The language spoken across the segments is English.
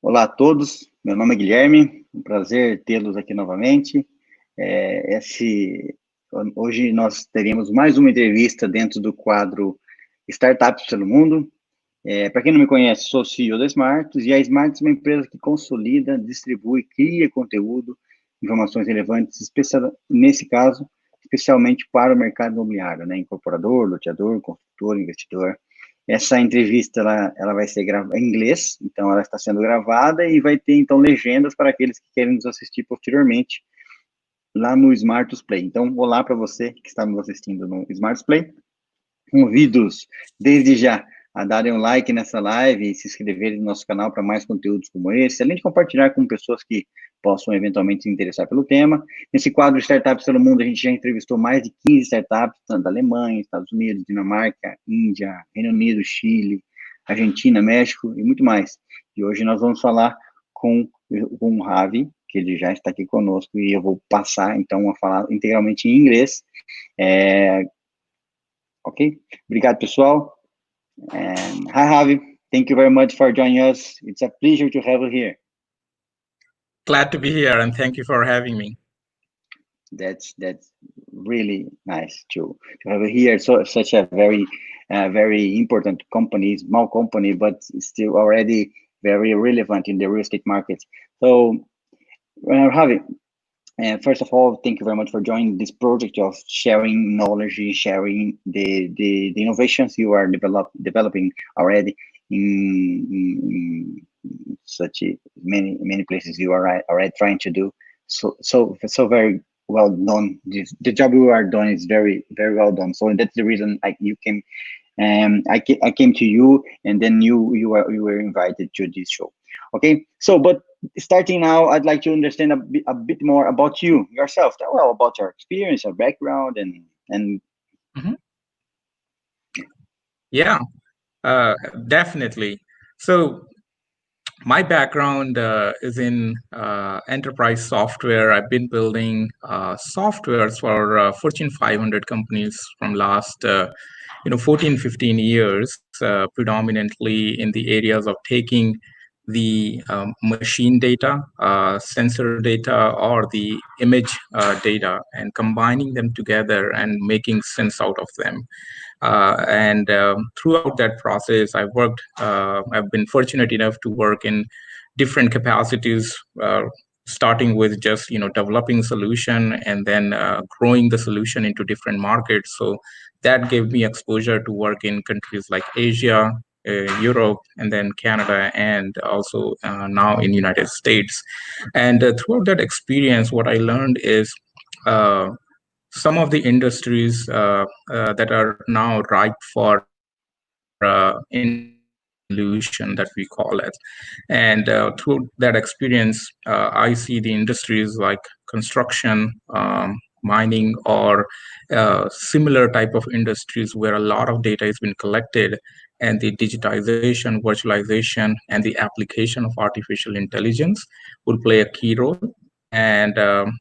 Olá a todos, meu nome é Guilherme, um prazer tê-los aqui novamente. Hoje nós teremos mais uma entrevista dentro do quadro Startups pelo Mundo. Para quem não me conhece, sou CEO da Smartus, e a Smartus é uma empresa que consolida, distribui, cria conteúdo, informações relevantes, nesse caso, especialmente para o mercado imobiliário, né? Incorporador, loteador, construtor, investidor. Essa entrevista ela vai ser gravada em inglês, então ela está sendo gravada e vai ter, então, legendas para aqueles que querem nos assistir posteriormente lá no Smartus Play. Então, olá para você que está nos assistindo no Smartus Play. Convido-os desde já a darem um like nessa live e se inscreverem no nosso canal para mais conteúdos como esse, além de compartilhar com pessoas que possam eventualmente se interessar pelo tema. Nesse quadro de Startups pelo Mundo, a gente já entrevistou mais de 15 startups, tanto da Alemanha, Estados Unidos, Dinamarca, Índia, Reino Unido, Chile, Argentina, México e muito mais. E hoje nós vamos falar com o Ravi, que ele já está aqui conosco, e eu vou passar, então, a falar integralmente em inglês. Ok? Obrigado, pessoal. Hi, Ravi. Thank you very much for joining us. It's a pleasure to have you here. Glad to be here, and thank you for having me. That's really nice to have you here. So such a very important company, small company, but still already very relevant in the real estate market. So, Ravi, first of all, thank you very much for joining this project of sharing knowledge, sharing the innovations you are developing already in such many places you are already trying to do. So very well done. The job you are doing is very well done. So that's the reason I came to you, and then you were invited to this show. Okay, so but starting now, I'd like to understand a bit more about you yourself. Well, about your experience, your background, and. Mm-hmm. Yeah, definitely. So my background is in enterprise software. I've been building softwares for Fortune 500 companies from last 14-15 years, predominantly in the areas of taking the machine data, sensor data, or the image data, and combining them together and making sense out of them. And throughout that process, I've been fortunate enough to work in different capacities, starting with just developing solution and then growing the solution into different markets. So that gave me exposure to work in countries like Asia, Europe, and then Canada, and also now in United States. And throughout that experience, what I learned is some of the industries that are now ripe for solution, that we call it. And through that experience, I see the industries like construction, mining, or similar type of industries where a lot of data has been collected, and the digitization, virtualization, and the application of artificial intelligence will play a key role. And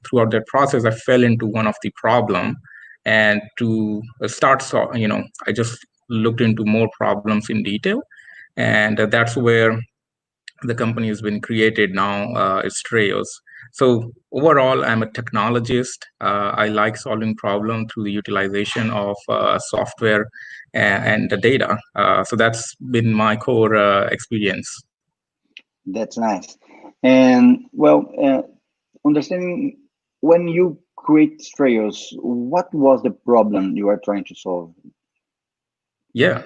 throughout that process, I fell into one of the problem. And to start, I just looked into more problems in detail. And that's where the company has been created now, is Strayos. So overall, I'm a technologist. I like solving problems through the utilization of software and the data. So that's been my core experience. That's nice. And well, understanding when you create Strayos, what was the problem you are trying to solve? Yeah.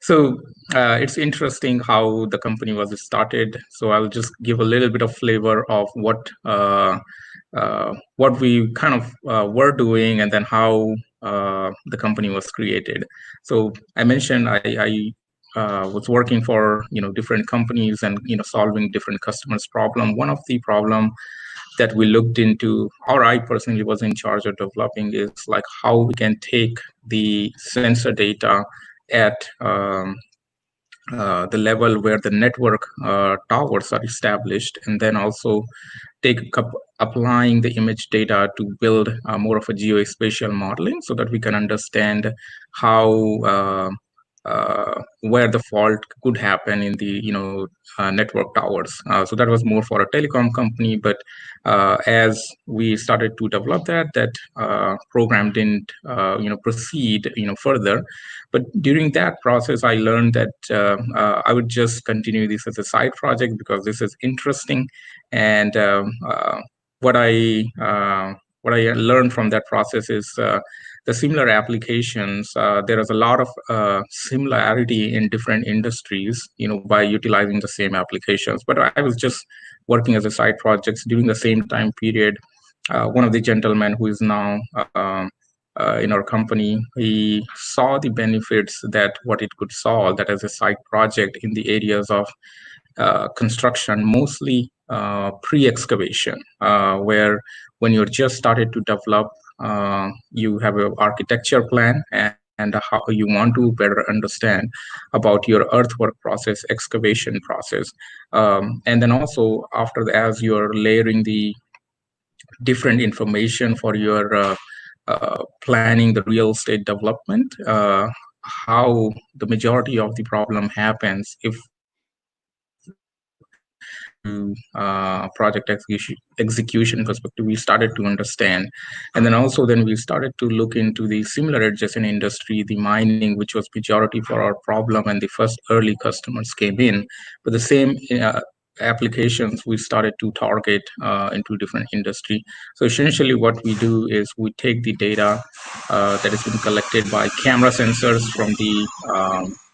So it's interesting how the company was started. So I'll just give a little bit of flavor of what we kind of were doing, and then how the company was created. So I mentioned I was working for different companies and solving different customers' problem. One of the problem that we looked into, or I personally was in charge of developing, is like how we can take the sensor data at the level where the network towers are established, and then also applying the image data to build more of a geospatial modeling, so that we can understand how where the fault could happen in the network towers. So that was more for a telecom company, but as we started to develop that program didn't proceed further. But during that process, I learned that I would just continue this as a side project because this is interesting. And what I learned from that process is the similar applications. There is a lot of similarity in different industries, by utilizing the same applications. But I was just working as a side projects during the same time period. One of the gentlemen who is now in our company, he saw the benefits that what it could solve, that as a side project in the areas of construction, mostly pre-excavation, where when you're just started to develop, you have an architecture plan and how you want to better understand about your earthwork process, excavation process. And then also after as you're layering the different information for your planning the real estate development, how the majority of the problem happens if project execution perspective, we started to understand. And then also then we started to look into the similar adjacent industry, the mining, which was majority for our problem, and the first early customers came in. But the same applications we started to target into different industry. So essentially what we do is we take the data that has been collected by camera sensors from the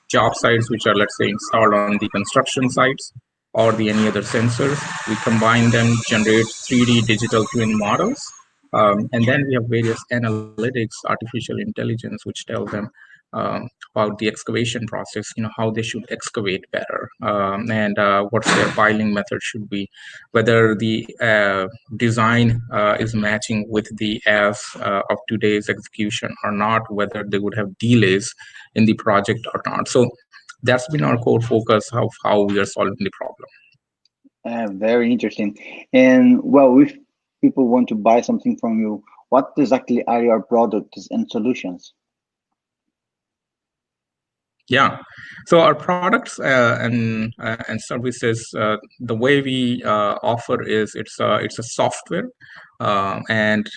job sites, which are, let's say, installed on the construction sites, or the any other sensors. We combine them, generate 3D digital twin models, and then we have various analytics, artificial intelligence, which tell them about the excavation process, how they should excavate better, and what's their piling method should be, whether the design is matching with the as of today's execution or not, whether they would have delays in the project or not. So that's been our core focus of how we are solving the problem. Very interesting. And well, if people want to buy something from you, what exactly are your products and solutions? Yeah, so our products and services, the way we offer is it's a software, and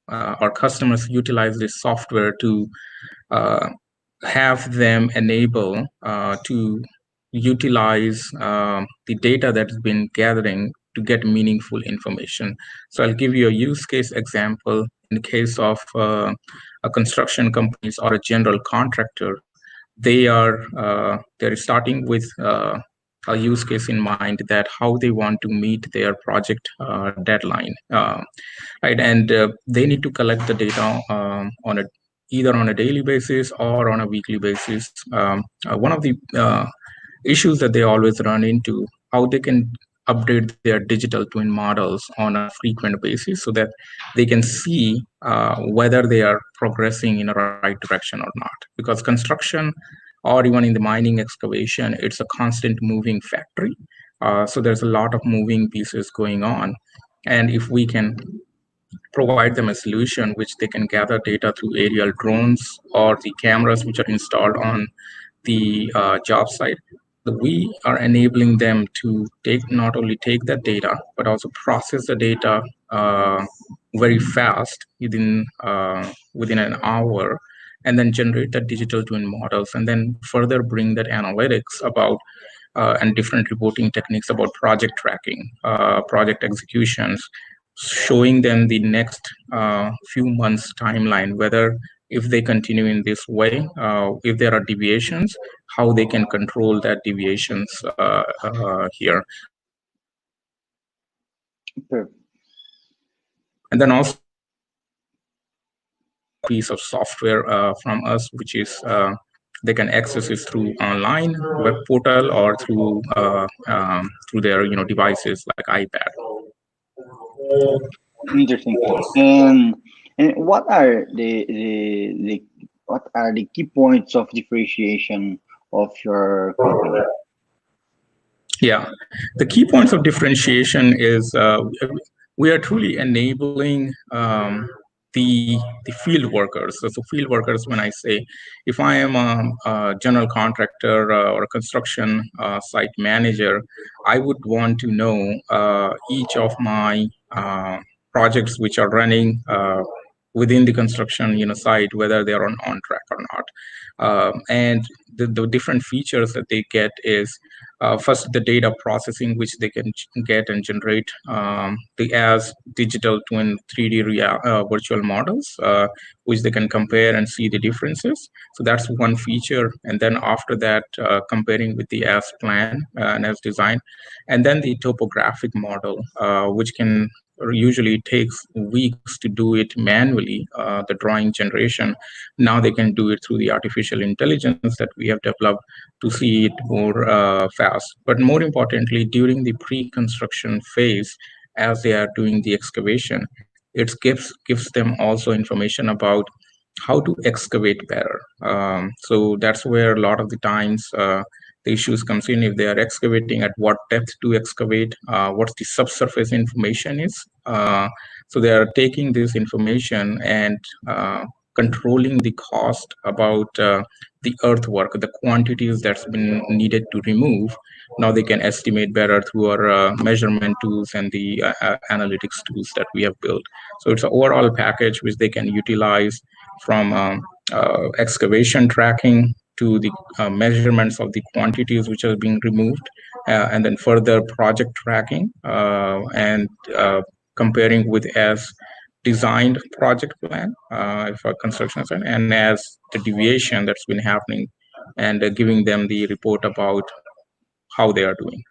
our customers utilize this software to have them enable to utilize the data that's been gathering to get meaningful information. So I'll give you a use case example. In case of a construction companies or a general contractor, they're starting with a use case in mind, that how they want to meet their project deadline, right? And they need to collect the data either on a daily basis or on a weekly basis. One of the issues that they always run into, how they can update their digital twin models on a frequent basis so that they can see whether they are progressing in a right direction or not. Because construction, or even in the mining excavation, it's a constant moving factory. So there's a lot of moving pieces going on. And if we can provide them a solution which they can gather data through aerial drones or the cameras which are installed on the job site, we are enabling them to not only take that data, but also process the data very fast within an hour, and then generate the digital twin models, and then further bring that analytics about and different reporting techniques about project tracking, project executions, showing them the next few months timeline, whether if they continue in this way, if there are deviations, how they can control that deviations here. And then also piece of software from us, which is they can access it through online web portal or through their devices like iPad. Interesting. And what are the key points of differentiation of your company? Yeah, the key points of differentiation is we are truly enabling the field workers. So field workers, when I say, if I am a general contractor or a construction site manager, I would want to know each of my projects which are running within the construction site, whether they are on track or not. And the different features that they get is first the data processing, which they can get and generate the as digital twin 3D virtual models, which they can compare and see the differences. So that's one feature. And then after that, comparing with the as plan and as design, and then the topographic model, which can usually takes weeks to do it manually, the drawing generation. Now they can do it through the artificial intelligence that we have developed to see it more fast. But more importantly, during the pre-construction phase, as they are doing the excavation, it gives them also information about how to excavate better. So that's where a lot of the times the issues comes in. If they are excavating, at what depth to excavate, what the subsurface information is. So they are taking this information and controlling the cost about the earthwork, the quantities that's been needed to remove. Now they can estimate better through our measurement tools and the analytics tools that we have built. So it's an overall package which they can utilize, from excavation tracking to the measurements of the quantities which are being removed, and then further project tracking and comparing with as designed project plan for construction site, and as the deviation that's been happening, and giving them the report about how they are doing.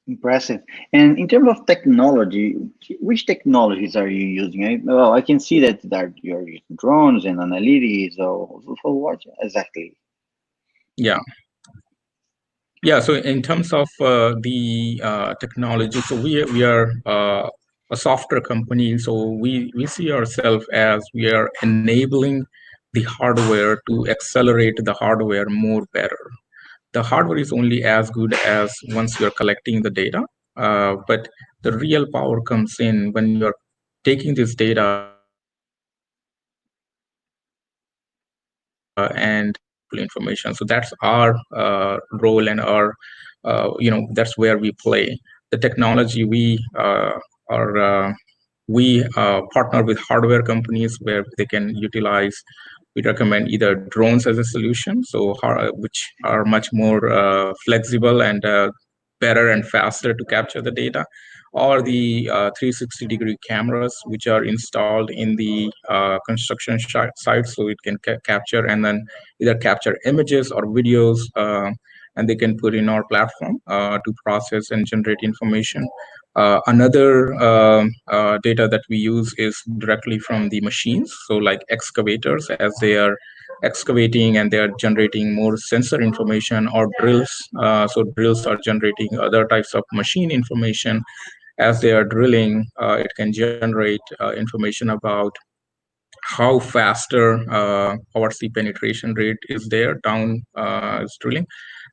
Impressive. And in terms of technology, which technologies are you using? Well, I can see that you're using drones and analytics. So what exactly? Yeah. Yeah, so in terms of the technology, so we are a software company, so we see ourselves as we are enabling the hardware to accelerate the hardware more better. The hardware is only as good as once you're collecting the data, but the real power comes in when you're taking this data and information. So that's our role, and our that's where we play. The technology, we partner with hardware companies where they can utilize. We recommend either drones as a solution, so which are much more flexible and better and faster to capture the data, or the 360-degree cameras, which are installed in the construction site, so it can capture and then either capture images or videos, and they can put in our platform to process and generate information. Another data that we use is directly from the machines, so like excavators, as they are excavating and they are generating more sensor information, or drills. So drills are generating other types of machine information. As they are drilling, it can generate information about how faster our C penetration rate is there down is drilling.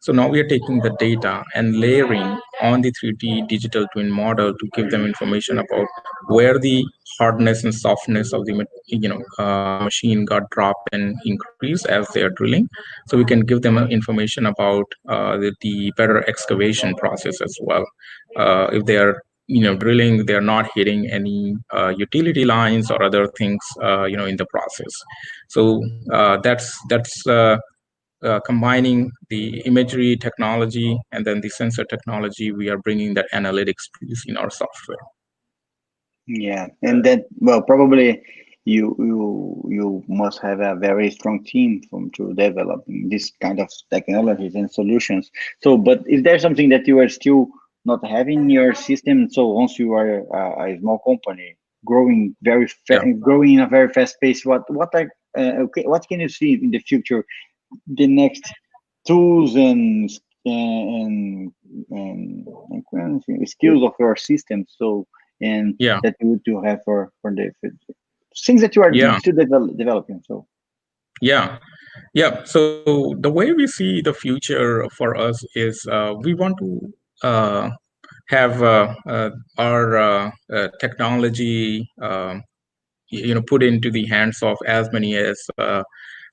So now we are taking the data and layering on the 3D digital twin model to give them information about where the hardness and softness of the machine got dropped and increased as they are drilling. So we can give them information about the better excavation process as well. If they are drilling, they're not hitting any utility lines or other things in the process. So that's combining the imagery technology and then the sensor technology. We are bringing that analytics piece in our software. Yeah, and that, well, probably you must have a very strong team to developing this kind of technologies and solutions. So, but is there something that you are still not having in your system? So once you are a small company growing growing in a very fast pace, what can you see in the future, the next tools and, skills of your system? So, and that you to have for the things that you are still developing. So so the way we see the future for us is we want to have our technology put into the hands of as many as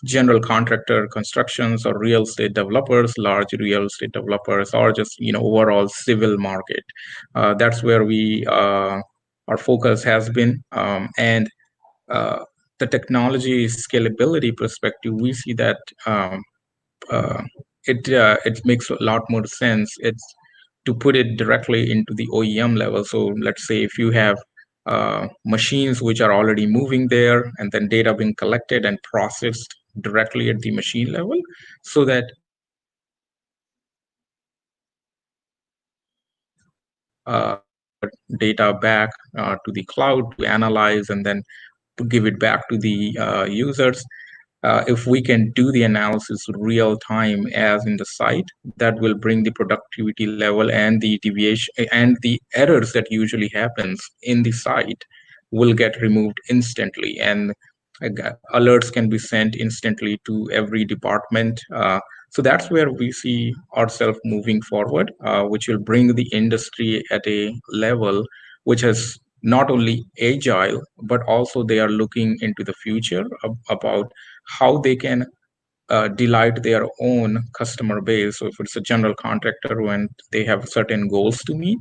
general contractor constructions or real estate developers, large real estate developers, or just overall civil market. That's where we our focus has been, and uh, the technology scalability perspective, we see that uh, it makes a lot more sense. It's to put it directly into the OEM level. So let's say if you have machines which are already moving there, and then data being collected and processed directly at the machine level, so that data back to the cloud to analyze and then to give it back to the users. If we can do the analysis real time as in the site, that will bring the productivity level and the deviation and the errors that usually happens in the site will get removed instantly, and alerts can be sent instantly to every department. So that's where we see ourselves moving forward, which will bring the industry at a level which is not only agile, but also they are looking into the future about how they can delight their own customer base. So if it's a general contractor and they have certain goals to meet,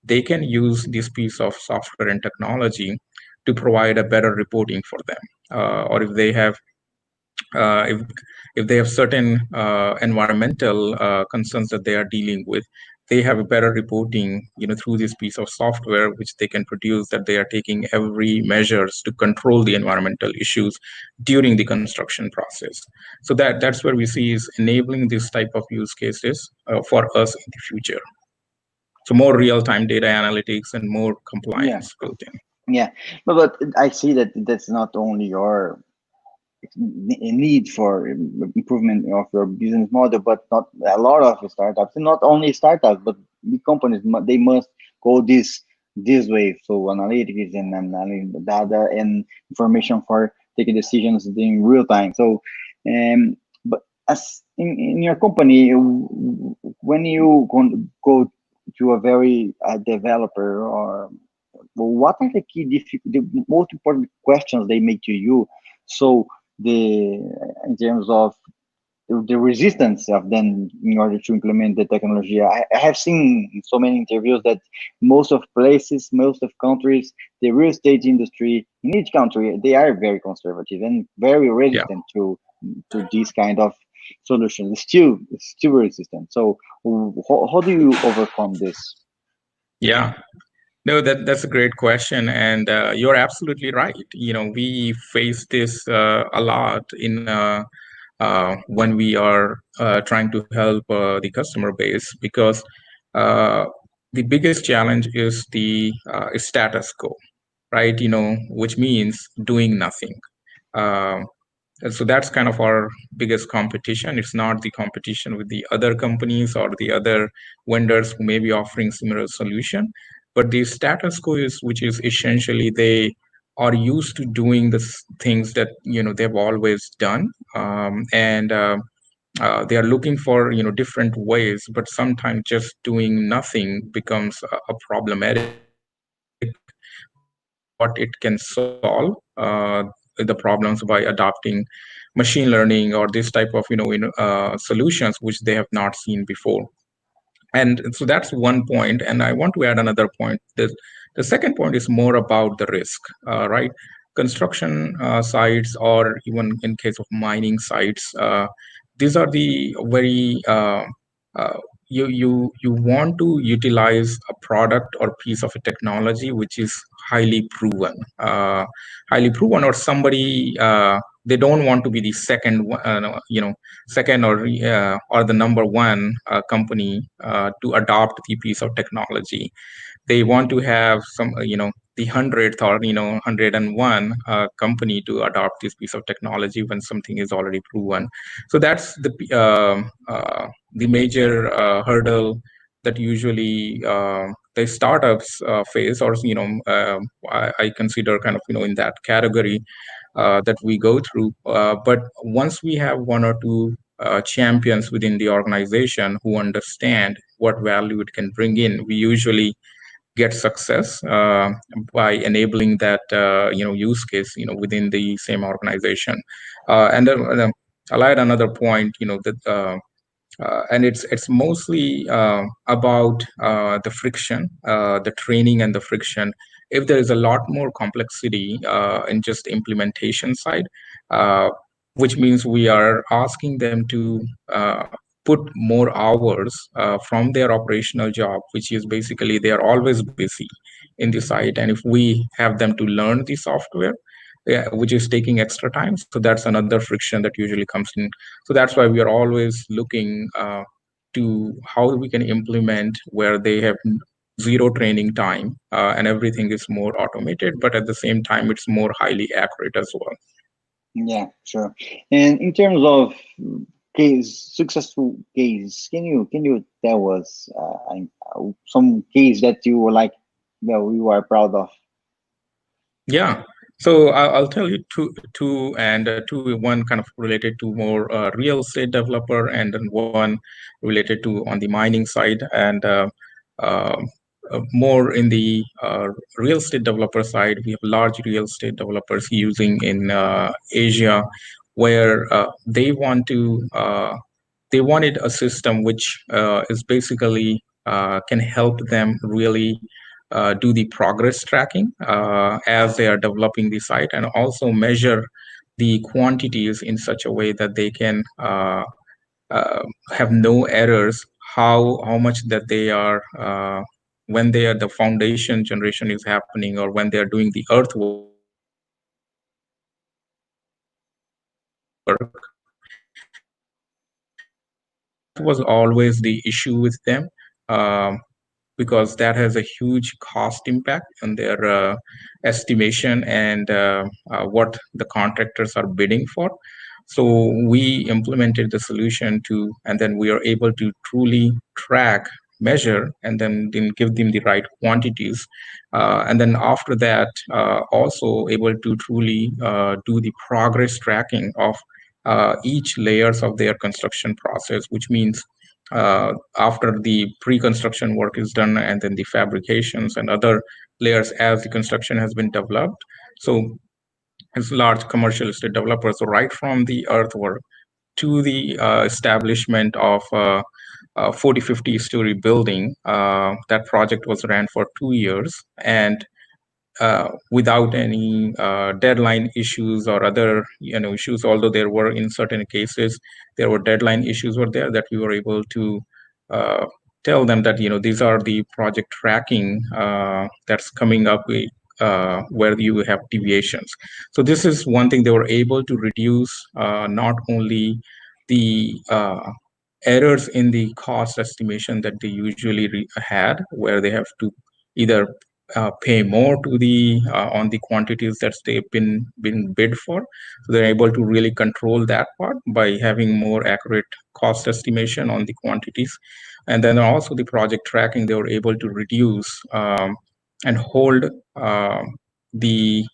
they can use this piece of software and technology to provide a better reporting for them. Or if they have uh, if if they have certain environmental concerns that they are dealing with, they have a better reporting through this piece of software which they can produce, that they are taking every measures to control the environmental issues during the construction process. So that's where we see is enabling this type of use cases for us in the future. So more real-time data analytics and more Yeah, compliance built in. yeah, but I see that that's not only your need for improvement of your business model, but not a lot of startups, and not only startups, but big companies, they must go this way. So analytics and analyzing the data and information for taking decisions in real time. So, but as in your company, when you go to a very developer, or what are the the most important questions they make to you? So the in terms of the resistance of them in order to implement the technology. I have seen in so many interviews that most of places, most of countries, the real estate industry in each country, they are very conservative and very Yeah. resistant to this kind of solution. It's still resistant. So how do you overcome this? Yeah. No, that's a great question, and you're absolutely right. We face this a lot in when we are trying to help the customer base, because uh, the biggest challenge is the status quo, right? Which means doing nothing. Uh, and so that's kind of our biggest competition. It's not the competition with the other companies or the other vendors who may be offering similar solution, but the status quo is, which is essentially they are used to doing the things that they've always done, and they are looking for different ways. But sometimes just doing nothing becomes a problematic, but what it can solve the problems by adopting machine learning or this type of solutions which they have not seen before. And so that's one point. And I want to add another point. The second point is more about the risk, right? Construction sites, or even in case of mining sites, these are the very uh, you want to utilize a product or piece of a technology which is highly proven, or somebody they don't want to be the second second or the number one company to adopt the piece of technology. They want to have some the 100th or 101 company to adopt this piece of technology when something is already proven. So that's the major hurdle that usually the startups face, or I consider kind of in that category that we go through. But once we have one or two champions within the organization who understand what value it can bring in, we usually get success by enabling that use case within the same organization. And then I'll add another point, that and it's mostly about the friction, the training and the friction. If there is a lot more complexity in just implementation side, uh, which means we are asking them to put more hours from their operational job, which is basically they are always busy in the site. And if we have them to learn the software, yeah, which is taking extra time, so that's another friction that usually comes in. So that's why we are always looking to how we can implement where they have zero training time and everything is more automated, but at the same time, it's more highly accurate as well. Yeah, sure. And in terms of successful case, can you tell us some case that you were like, well, you are proud of? Yeah. So I'll tell you one kind of related to more real estate developer, and then one related to on the mining side, and uh, more in the real estate developer side. We have large real estate developers using in Asia, where they wanted a system which is basically can help them really do the progress tracking as they are developing the site, and also measure the quantities in such a way that they can uh, have no errors, how much that they are when they are the foundation generation is happening, or when they are doing the earthwork. That was always the issue with them, because that has a huge cost impact on their estimation and what the contractors are bidding for. So we implemented the solution to, and then we are able to truly track, measure, and then give them the right quantities. And then after that, also able to truly do the progress tracking of each layers of their construction process, which means after the pre-construction work is done, and then the fabrications and other layers as the construction has been developed. So it's large commercial estate developers, so right from the earthwork to the establishment of a 40, 50 story building. That project was ran for 2 years, and without any deadline issues or other issues. Although there were, in certain cases, there were deadline issues were there, that we were able to uh, tell them that these are the project tracking that's coming up with, where you have deviations. So this is one thing they were able to reduce, not only the errors in the cost estimation that they usually had, where they have to either pay more to the on the quantities that they've been bid for. So they're able to really control that part by having more accurate cost estimation on the quantities. And then also the project tracking, they were able to reduce and hold the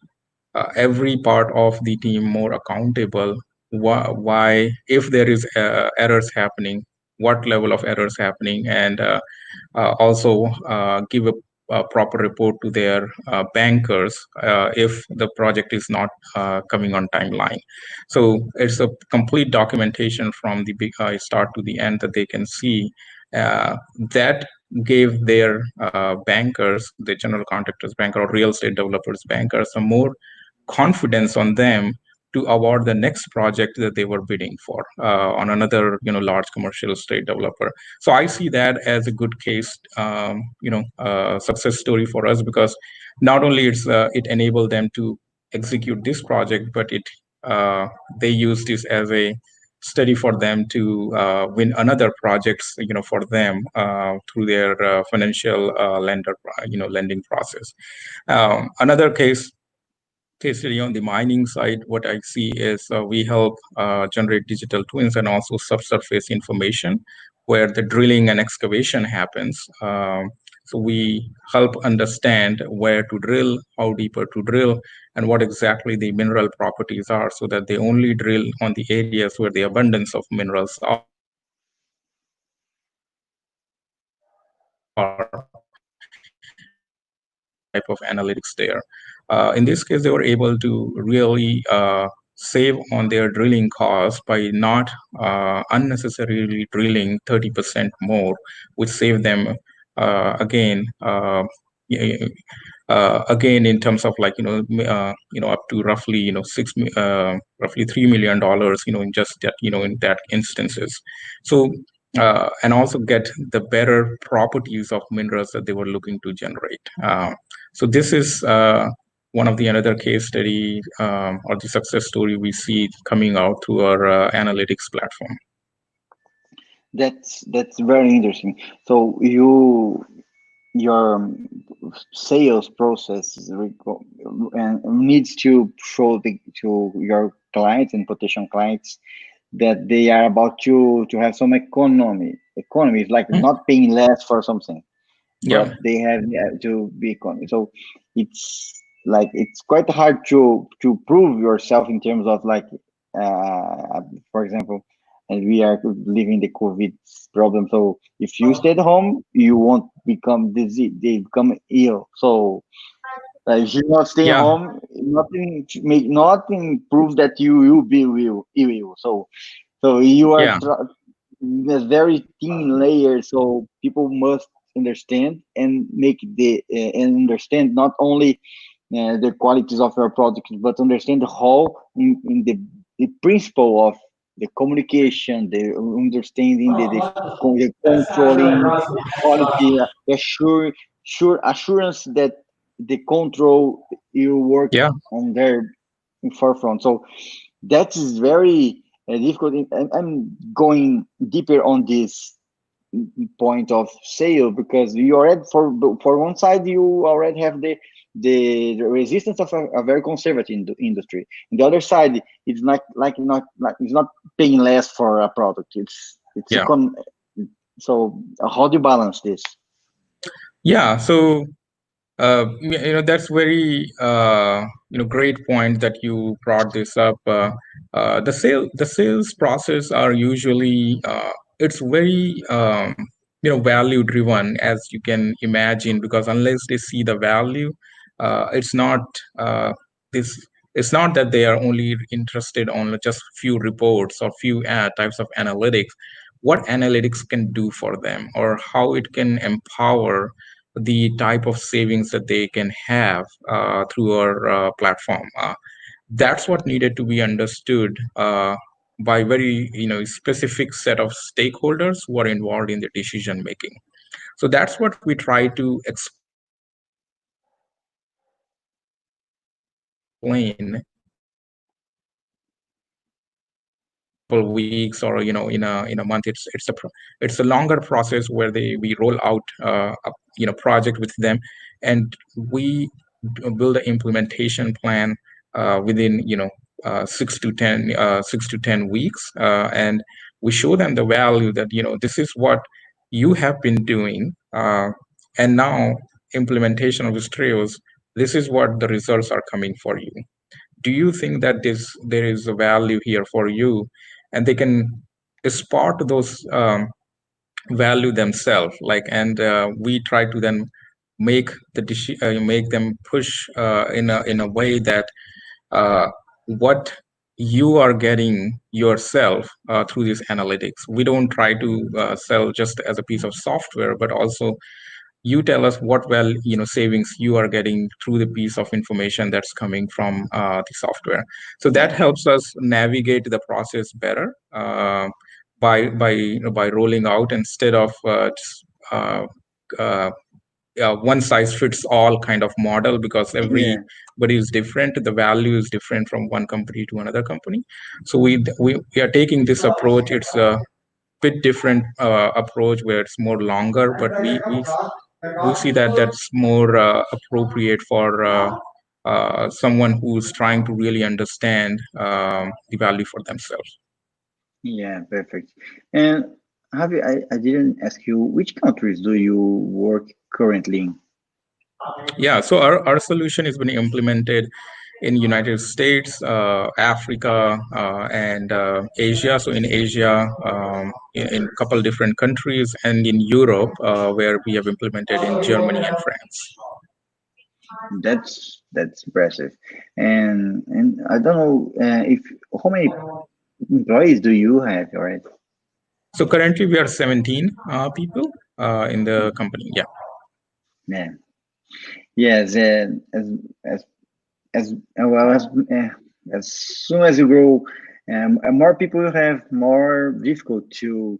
every part of the team more accountable. Why, if there is errors happening, what level of errors happening, and also give a proper report to their bankers if the project is not coming on timeline. So it's a complete documentation from the start to the end that they can see. That gave their bankers, the general contractors banker or real estate developers bankers, some more confidence on them to award the next project that they were bidding for on another large commercial estate developer. So I see that as a good case, success story for us, because not only it enabled them to execute this project, but it they use this as a study for them to win another projects for them through their financial lending process. Another case study on the mining side, what I see is we help generate digital twins and also subsurface information where the drilling and excavation happens. So we help understand where to drill, how deeper to drill, and what exactly the mineral properties are, so that they only drill on the areas where the abundance of minerals are. And then also we help them to type of analytics there. In this case, they were able to really save on their drilling costs by not unnecessarily drilling 30% more, which saved them again. Again, in terms of like up to roughly roughly $3 million, in just that in that instances. So and also get the better properties of minerals that they were looking to generate. So this is one of the another case study or the success story we see coming out through our analytics platform. That's very interesting. So your sales process and needs to show to your clients and potential clients that they are about to have some economy is like not paying less for something, but Yeah. they have to be economy. So it's like it's quite hard to prove yourself in terms of like for example, and we are living the COVID problem. So if you stay at home, you won't become disease, they become ill. So if you're not staying Yeah. home, nothing proves that you will be ill. So you are Yeah. a very thin layer. So people must understand and make and understand not only the qualities of your product, but understand the whole in the principle of the communication, the understanding, the controlling, the quality, assurance that the control you work Yeah. on their forefront. So that is very difficult. I'm going deeper on this point of sale because you already for one side you already have the resistance of a very conservative industry. On the other side, it's not like it's not paying less for a product. It's Yeah. so how do you balance this? Yeah. So that's very great point that you brought this up. The sales process are usually it's very value driven, as you can imagine, because unless they see the value, it's not this. It's not that they are only interested on just few reports or few types of analytics. What analytics can do for them, or how it can empower the type of savings that they can have through our platform. That's what needed to be understood by very specific set of stakeholders who are involved in the decision making. So that's what we try to explain couple weeks or in a month. It's a longer process where we roll out a project with them, and we build an implementation plan within 6 to 10 weeks, and we show them the value that this is what you have been doing, and now implementation of Strayos, this is what the results are coming for you. Do you think that there is a value here for you? And they can spot those value themselves, like, and we try to then make make them push in a way that what you are getting yourself through this analytics. We don't try to sell just as a piece of software, but also you tell us what savings you are getting through the piece of information that's coming from the software. So that helps us navigate the process better by rolling out instead of just, one size fits all kind of model, because everybody is different. The value is different from one company to another company. So we are taking this approach. It's a bit different approach where it's more longer, but we see that that's more appropriate for someone who's trying to really understand the value for themselves. Yeah, perfect. And I didn't ask you which countries do you work currently in? Yeah, so our solution has been implemented in United States, Africa, and Asia. So in Asia, in a couple different countries, and in Europe, where we have implemented in Germany and France. That's impressive. And I don't know if how many employees do you have, all right? So currently we are 17 people in the company. Yeah. Yeah. Yes, as well as soon as you grow, and more people you have, more difficult to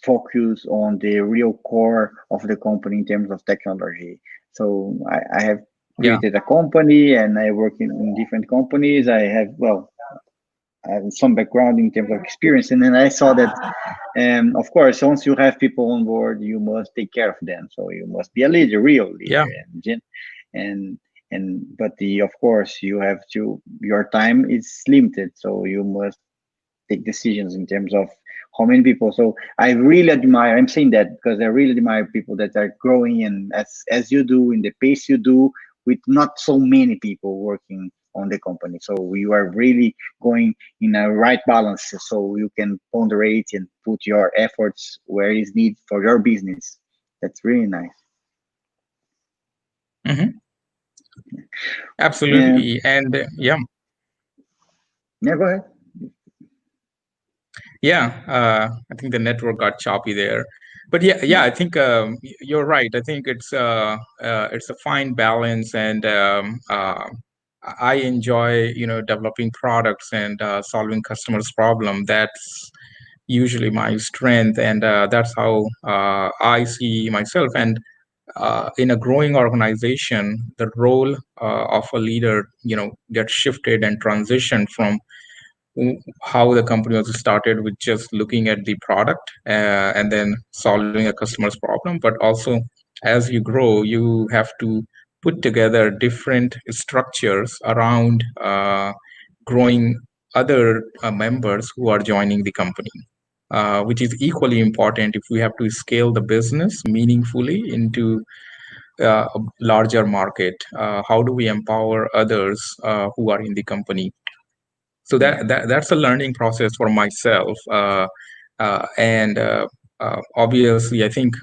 focus on the real core of the company in terms of technology. So I have Yeah. created a company and I work in different companies. I have, well, I have some background in terms of experience, and then I saw that, of course, once you have people on board, you must take care of them. So you must be a leader, real Yeah. leader, and but the of course you have to, your time is limited, so you must take decisions in terms of how many people. So I really admire, I'm saying that because I really admire people that are growing, and as you do in the pace you do, with not so many people working on the company. So you are really going in a right balance, so you can ponderate and put your efforts where is needed for your business. That's really nice. Hmm. And Absolutely. And yeah. yeah, go ahead. Yeah, I think the network got choppy there, but yeah, I think you're right. I think it's a fine balance, and I enjoy developing products and solving customers' problem. That's usually my strength, and that's how I see myself. And in a growing organization, the role of a leader, gets shifted and transitioned from how the company was started with just looking at the product and then solving a customer's problem, but also as you grow you have to put together different structures around growing other members who are joining the company, which is equally important if we have to scale the business meaningfully into a larger market. How do we empower others who are in the company? So Yeah. that's a learning process for myself, and obviously I think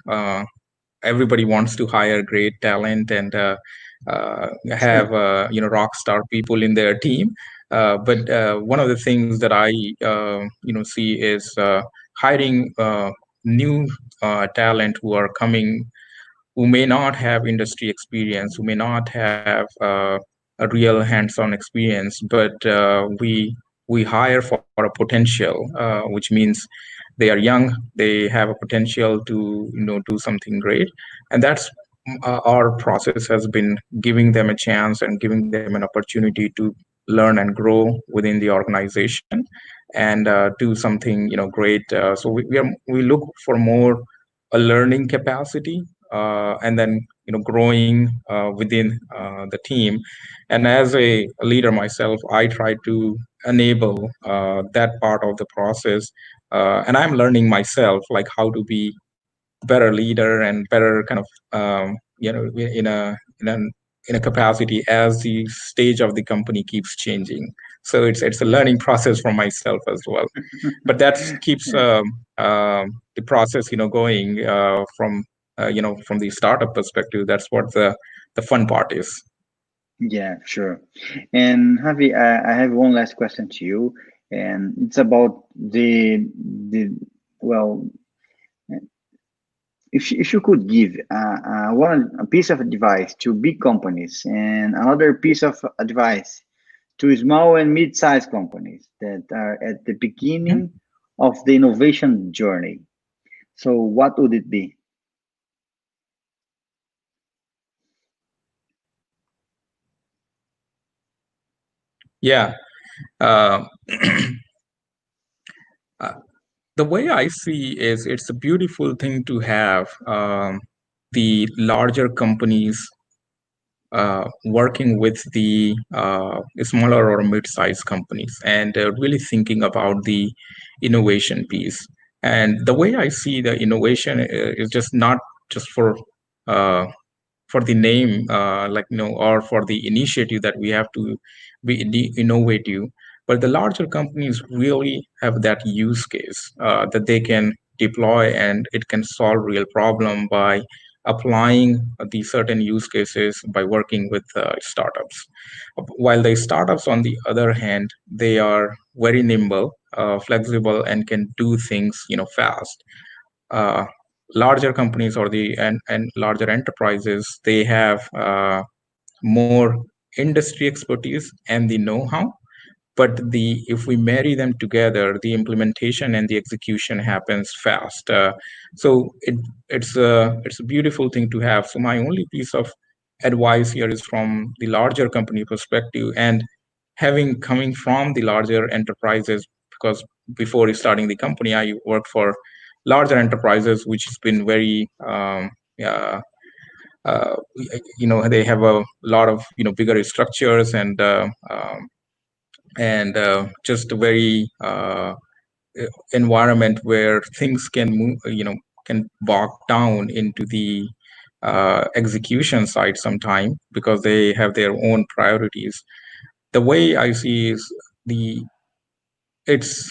everybody wants to hire great talent and have Sure. rock star people in their team, but one of the things that I see is hiring new talent who are coming, who may not have industry experience, who may not have a real hands-on experience, but we hire for a potential, which means they are young, they have a potential to do something great, and that's our process has been giving them a chance and giving them an opportunity to learn and grow within the organization and do something great. So we look for more a learning capacity, and then growing within the team. And as a leader myself, I try to enable that part of the process, and I'm learning myself like how to be better leader and better kind of in a capacity as the stage of the company keeps changing. So it's a learning process for myself as well, but that keeps the process going from the startup perspective. That's what the fun part is. Yeah, sure. And Javi, I have one last question to you, and it's about the well, if you could give one a piece of advice to big companies and another piece of advice to small and mid-sized companies that are at the Mhm. beginning of the innovation journey, so what would it be? Yeah. Uh, uh, the way I see is it's a beautiful thing to have the larger companies working with the smaller or mid-sized companies and really thinking about the innovation piece. And the way I see the innovation is just not just uh, for the name, like or for the initiative that we have to be innovative, but the larger companies really have that use case that they can deploy and it can solve real problem by applying these certain use cases by working with startups. While the startups, on the other hand, they are very nimble, flexible, and can do things, fast. Uh, Larger companies or and larger enterprises, they have more industry expertise and the know-how, but if we marry them together, the implementation and the execution happens fast. So it's a beautiful thing to have. So my only piece of advice here is from the larger company perspective, and having coming from the larger enterprises, because before starting the company I worked for larger enterprises, which has been very uh, uh, they have a lot of bigger structures, and just a very environment where things can move, can bog down into the execution side sometime, because they have their own priorities. The way I see is the it's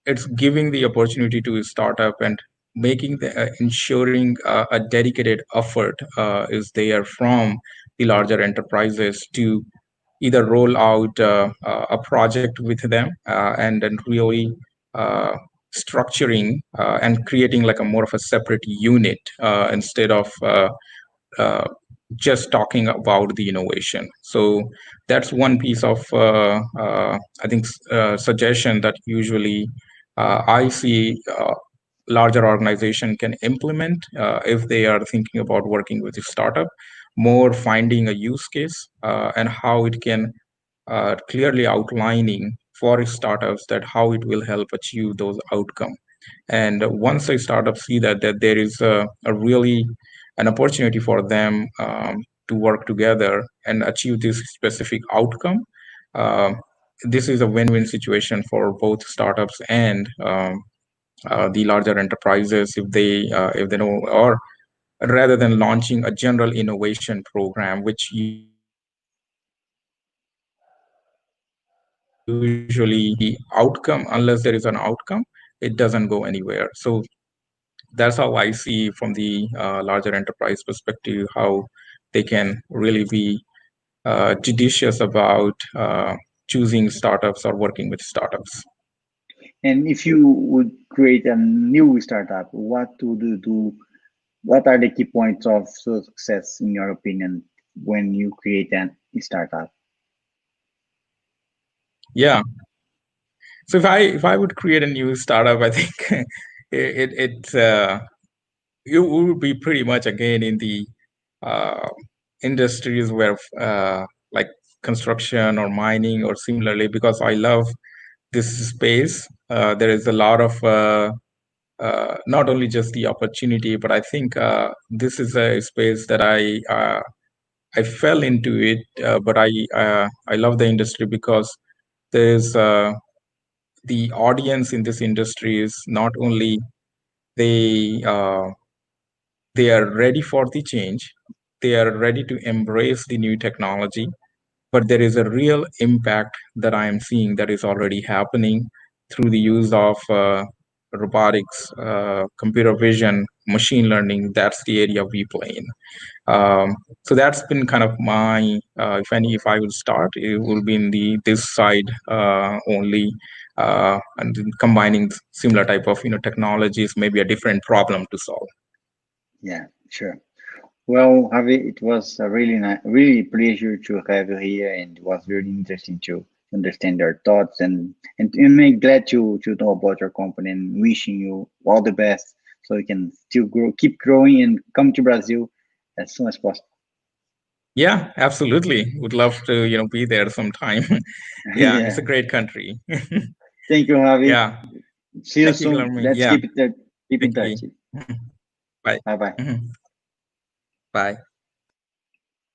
it's giving the opportunity to a startup and making the ensuring a dedicated effort is there from the larger enterprises to either roll out a project with them, and then really uh, structuring and creating like a more of a separate unit, instead of uh, just talking about the innovation. So that's one piece of I think suggestion that usually I see larger organization can implement if they are thinking about working with a startup, more finding a use case and how it can clearly outlining for startups that how it will help achieve those outcomes. And once a startup see that there is a really an opportunity for them to work together and achieve this specific outcome, uh, this is a win-win situation for both startups and the larger enterprises, if they know, or rather than launching a general innovation program, which usually the outcome, unless there is an outcome, it doesn't go anywhere. So that's how I see from the larger enterprise perspective how they can really be judicious about choosing startups or working with startups. And if you would create a new startup, what would you do? What are the key points of success, in your opinion, when you create a startup? Yeah. So if I would create a new startup, I think it would be pretty much again in the uh, industries where like construction or mining or similarly, because I love this space. There is a lot of not only just the opportunity, but I think this is a space that I fell into it, but I love the industry because there's the audience in this industry is not only they they are ready for the change, they are ready to embrace the new technology, but there is a real impact that I am seeing that is already happening through the use of robotics, computer vision, machine learning. That's the area we play in. So that's been kind of my, if I would start, it will be in the this side only, and then combining similar type of technologies, maybe a different problem to solve. Yeah, sure. Well, Javi, it was a really nice, really pleasure to have you here, and it was really interesting to understand your thoughts, and I'm glad to know about your company, and wishing you all the best so you can still grow, keep growing, and come to Brazil as soon as possible. Yeah, absolutely. Would love to be there sometime. Yeah, it's Yeah. a great country. Thank you, Javi. Yeah. See you Thank you, soon. Guillermo. Let's Yeah. keep it there, keep in Thank touch. you. Bye. Bye bye. Mhm. Bye.